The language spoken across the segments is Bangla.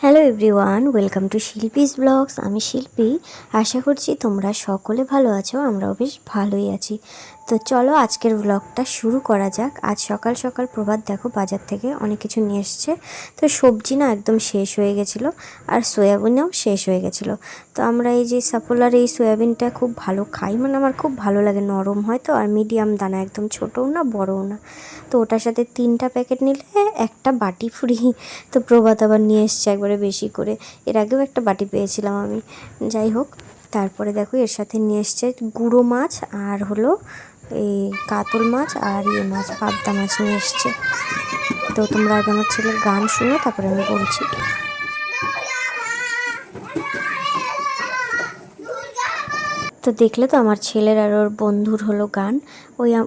হ্যালো এভরিওয়ান, ওয়েলকাম টু শিল্পীস ব্লগস। আমি শিল্পী। আশা করছি তোমরা সকলে ভালো আছো, আমরাও বেশ ভালোই আছি। তো চলো আজকের ব্লগটা শুরু করা যাক। আজ সকাল সকাল প্রভাত দেখো বাজার থেকে অনেক কিছু নিয়ে এসছে। তো সবজি না একদম শেষ হয়ে গেছিলো, আর সয়াবিনও শেষ হয়ে গেছিলো। তো আমরা এই যে সাফোলার এই সয়াবিনটা খুব ভালো খাই, মানে আমার খুব ভালো লাগে, নরম হয় তো, আর মিডিয়াম দানা, একদম ছোটও না বড়ও না। তো ওটার সাথে 3টা প্যাকেট নিলে একটা বাটি ফ্রি। তো প্রভাত আবার নিয়ে এসছে একবারে বেশি করে। এর আগেও একটা বাটি পেয়েছিলাম আমি। যাই হোক, তারপরে দেখো এর সাথে নিয়ে এসছে গুঁড়ো মাছ, আর হলো এই কাতল মাছ, আর মাছ পাবদা মাছ নিয়ে এসছে। তো তোমরা আগে আমার ছেলের গান শুনো, তারপরে আমি বলছি। তো দেখলে তো আমার ছেলের আর ওর বন্ধুর হলো গান।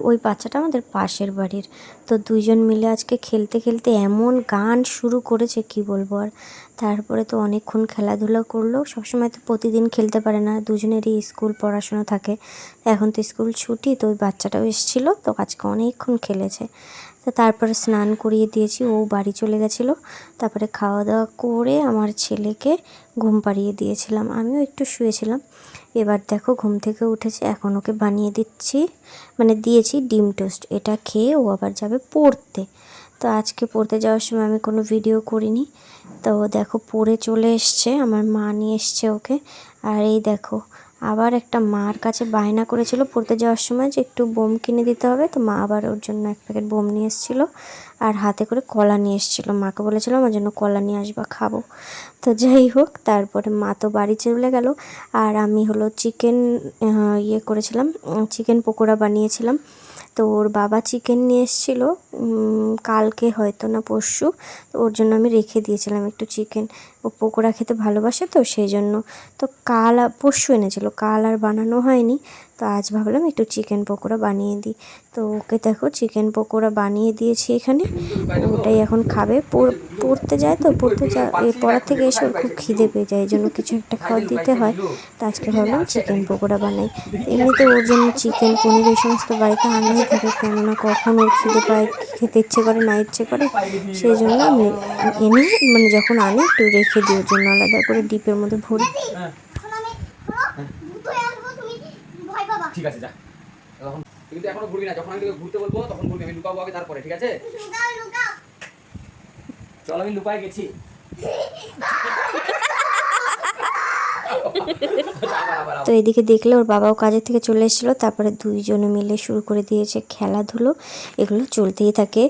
ওই বাচ্চাটা আমাদের পাশের বাড়ির। তো দুইজন মিলে আজকে খেলতে খেলতে এমন গান শুরু করেছে কি বলবো আর। তারপরে তো অনেকক্ষণ খেলাধুলা করলো। সবসময় তো প্রতিদিন খেলতে পারে না, দুজনেরই স্কুল পড়াশোনা থাকে। এখন তো স্কুল ছুটি, তো ওই বাচ্চাটাও এসেছিলো, তো আজকে অনেকক্ষণ খেলেছে। তো তারপরে স্নান করিয়ে দিয়েছি, ও বাড়ি চলে গেছিলো। তারপরে খাওয়া দাওয়া করে আমার ছেলেকে ঘুম পাড়িয়ে দিয়েছিলাম, আমিও একটু শুয়েছিলাম। এবার দেখো ঘুম থেকে উঠেছে, এখন ওকে বানিয়ে দিচ্ছি, মানে দিয়েছি ডিম টোস্ট। এটা খেয়ে ও আবার যাবে পড়তে। তো আজকে পড়তে যাওয়ার সময় আমি কোনো ভিডিও করিনি। তো দেখো পড়ে চলে এসছে, আমার মা নিয়ে এসছে ওকে। আর এই দেখো আবার একটা মার কাছে বায়না করেছিল পড়তে যাওয়ার সময় যে একটু বোম কিনে দিতে হবে। তো মা আবার ওর জন্য 1 প্যাকেট বোম নিয়ে এসেছিলো, আর হাতে করে কলা নিয়ে এসেছিলো। মাকে বলেছিলাম আমার জন্য কলা নিয়ে আসবা, খাবো। তো যাই হোক, তারপরে মা তো বাড়ি চলে গেল। আর আমি হলো চিকেন করেছিলাম, চিকেন পকোড়া বানিয়েছিলাম। তো ওর বাবা চিকেন নিয়ে এসেছিলো কালকে হয়তো না পরশু। তো ওর জন্য আমি রেখে দিয়েছিলাম একটু চিকেন। ও পকোড়া খেতে ভালোবাসে, তো সেই জন্য। তো পরশু এনেছিল, কাল আর বানানো হয়নি। তো আজ ভাবলাম একটু চিকেন পকোড়া বানিয়ে দিই। তো ওকে দেখো চিকেন পকোড়া বানিয়ে দিয়েছি এখানে। ওটাই এখন খাবে। পড়তে যায়, তো পড়ার থেকে এসে ওর খুব খিদে পেয়ে যায়, এই জন্য কিছু একটা খাবার দিতে হয়। তো আজকে ভাবলাম চিকেন পকোড়া বানাই। এমনিতে ওর জন্য চিকেন পনির এই সমস্ত বাড়িতে আনাই থাকে, কেননা কখন ওর খিদে পায়, খেতে ইচ্ছে করে না ইচ্ছে করে। সেই জন্য আমি এনে, মানে যখন আনি একটু রেখে দিই ওর জন্য আলাদা করে ডিপের মধ্যে ভরি। ঠিক আছে, যা তখন কিন্তু এখনো ঘুরবি না। যখন আমি তোকে ঘুরতে বলবো তখন ঘুরবি। আমি লুকাবো আগে, তারপরে ঠিক আছে? চল, আমি লুকায় গেছি। তো এদিকে দেখলে ওর বাবাও কাজের থেকে চলে এসেছিলো। তারপরে দুইজনে মিলে শুরু করে দিয়েছে খেলাধুলো, এগুলো চলতেই থাকে।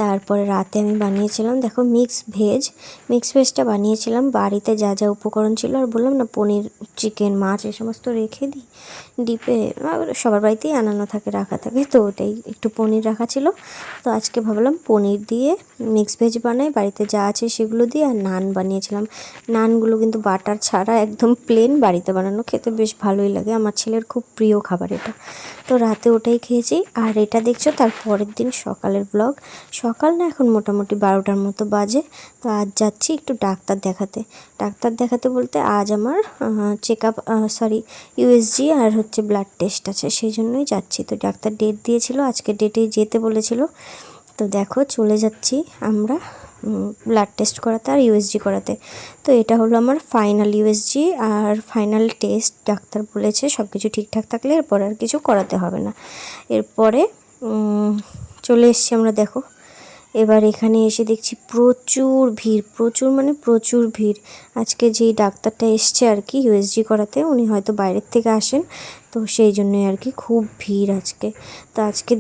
তারপরে রাতে আমি বানিয়েছিলাম দেখো মিক্স ভেজটা বানিয়েছিলাম বাড়িতে যা যা উপকরণ ছিল। আর বললাম না পনির, চিকেন, মাছ এই সমস্ত রেখে দিই ডিপে, সবার বাড়িতেই আনানো থাকে, রাখা থাকে। তো ওটাই একটু পনির রাখা ছিল। তো আজকে ভাবলাম পনির দিয়ে মিক্স ভেজ বানাই, বাড়িতে যা আছে সেগুলো দিয়ে। আর নান বানিয়েছিলাম। নানগুলো কিন্তু বাটার ছাড়া একদম প্লেন, বাড়িতে বানানো, খেতে বেশ ভালোই লাগে। আমার ছেলের খুব প্রিয় খাবার এটা। তো রাতে ওটাই খেয়েছি। আর এটা দেখছো তার পরের দিন সকালের ব্লগ। সকাল না, এখন মোটামুটি 12টার মতো বাজে। তো আজ যাচ্ছি একটু ডাক্তার দেখাতে বলতে আজ আমার ইউএসজি আর হচ্ছে ব্লাড টেস্ট আছে, সেই জন্যই যাচ্ছি। তো ডাক্তার ডেট দিয়েছিল, আজকে ডেটেই যেতে বলেছিল। তো দেখো চলে যাচ্ছি আমরা ব্লাড টেস্ট করাতে আর ইউএসজি করাতে। তো এটা হলো আমার ফাইনাল ইউএসজি আর ফাইনাল টেস্ট। ডাক্তার বলেছে সব কিছু ঠিকঠাক থাকলে এরপর আর কিছু করাতে হবে না। এরপরে চলে এসছি আমরা দেখো। এবার এখানে এসে দেখছি প্রচুর ভিড়, প্রচুর মানে প্রচুর ভিড়। আজকে যেই ডাক্তারটা এসছে আর কি ইউএসজি করাতে, উনি হয়তো বাইরের থেকে আসেন, তো সেই জন্যই আর কি খুব ভিড় আজকে। তো আজকে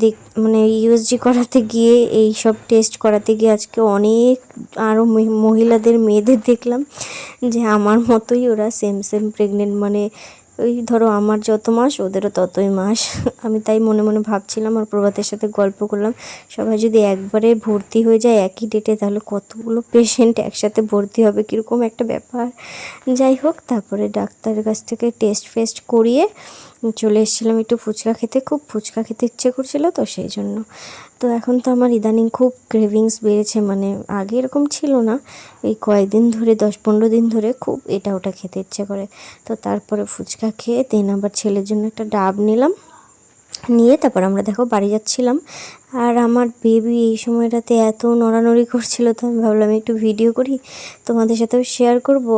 মানে ইউএসজি করাতে গিয়ে, এই সব টেস্ট করাতে গিয়ে আজকে অনেক আরও মেয়েদের দেখলাম যে আমার মতোই ওরা সেম প্রেগনেন্ট, মানে ওই ধরো আমার যত মাস ওদেরও ততই মাস। আমি তাই মনে মনে ভাবছিলাম, আর প্রভাতের সাথে গল্প করলাম, সবাই যদি একবারে ভর্তি হয়ে যায় একই ডেটে, তাহলে কতগুলো পেশেন্ট একসাথে ভর্তি হবে, কীরকম একটা ব্যাপার। যাই হোক, তারপরে ডাক্তারের কাছ থেকে টেস্ট করিয়ে চলে এসেছিলাম একটু ফুচকা খেতে। খুব ফুচকা খেতে ইচ্ছে করছিলো, তো সেই জন্য। তো এখন তো আমার ইদানিং খুব ক্রেভিংস বেড়েছে, মানে আগে এরকম ছিল না, এই কয়েকদিন ধরে 10-15 দিন ধরে খুব এটা ওটা খেতে ইচ্ছে করে। তো তারপরে ফুচকা খেয়ে দেন আবার ছেলের জন্য একটা ডাব নিলাম। নিয়ে তারপর আমরা দেখো বাড়ি যাচ্ছিলাম। আর আমার বেবি এই সময়টাতে এত নড়ানড়ি করছিল, তো আমি ভাবলাম একটু ভিডিও করি, তোমাদের সাথেও শেয়ার করব।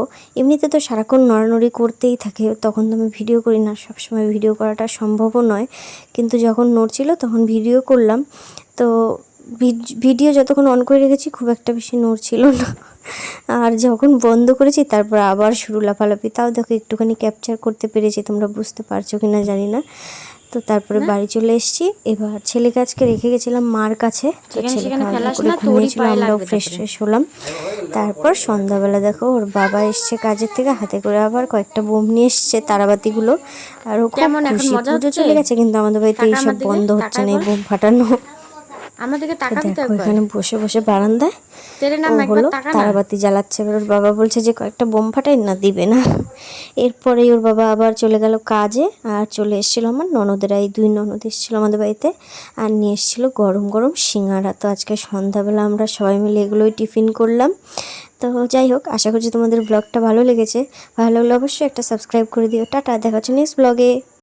এমনিতে তো সারাক্ষণ নড়ানড়ি করতেই থাকে, তখন তো আমি ভিডিও করি না, সবসময় ভিডিও করাটা সম্ভবও নয়, কিন্তু যখন নড়ছিল তখন ভিডিও করলাম। তো ভিডিও যতক্ষণ অন করে রেখেছি খুব একটা বেশি নড়ছিল না, আর যখন বন্ধ করেছি তারপর আবার শুরু লাফালাফি। তাও দেখো একটুখানি ক্যাপচার করতে পেরেছি, তোমরা বুঝতে পারছো কি না জানি না। তো তারপরে বাড়ি চলে এসেছি। এবার ছেলেকে আজকে রেখে গেছিলাম মার কাছে, তো ছেলে খাওয়া দাওয়া করে ঘুমিয়েছিল, আমরাও ফ্রেশ ফ্রেশ হলাম। তারপর সন্ধ্যাবেলা দেখো ওর বাবা এসছে কাজের থেকে, হাতে করে আবার কয়েকটা বোম নিয়ে এসছে, তারাবাতিগুলো। আর ও খুব খুশি। পুজো চলে গেছে কিন্তু আমাদের বাড়িতে এইসব বন্ধ হচ্ছে না, এই বোম ফাটানো। দেখো এখানে বসে বসে বারান্দায় ও হলো তারাবাতি জ্বালাচ্ছে। এবার ওর বাবা বলছে যে কয়েকটা বোম ফাটাই না, দিবে না। এরপরেই ওর বাবা আবার চলে গেল কাজে, আর চলে এসেছিলো আমার ননদেরা, এই 2 ননদ এসেছিলো আমাদের বাড়িতে, আর নিয়ে এসেছিলো গরম গরম সিঙ্গারা। তো আজকে সন্ধ্যাবেলা আমরা সবাই মিলে এগুলোই টিফিন করলাম। তো যাই হোক, আশা করছি তোমাদের ব্লগটা ভালো লেগেছে। ভালো লাগলে অবশ্যই একটা সাবস্ক্রাইব করে দিও। টাটা, দেখা হচ্ছে নেক্সট ব্লগে।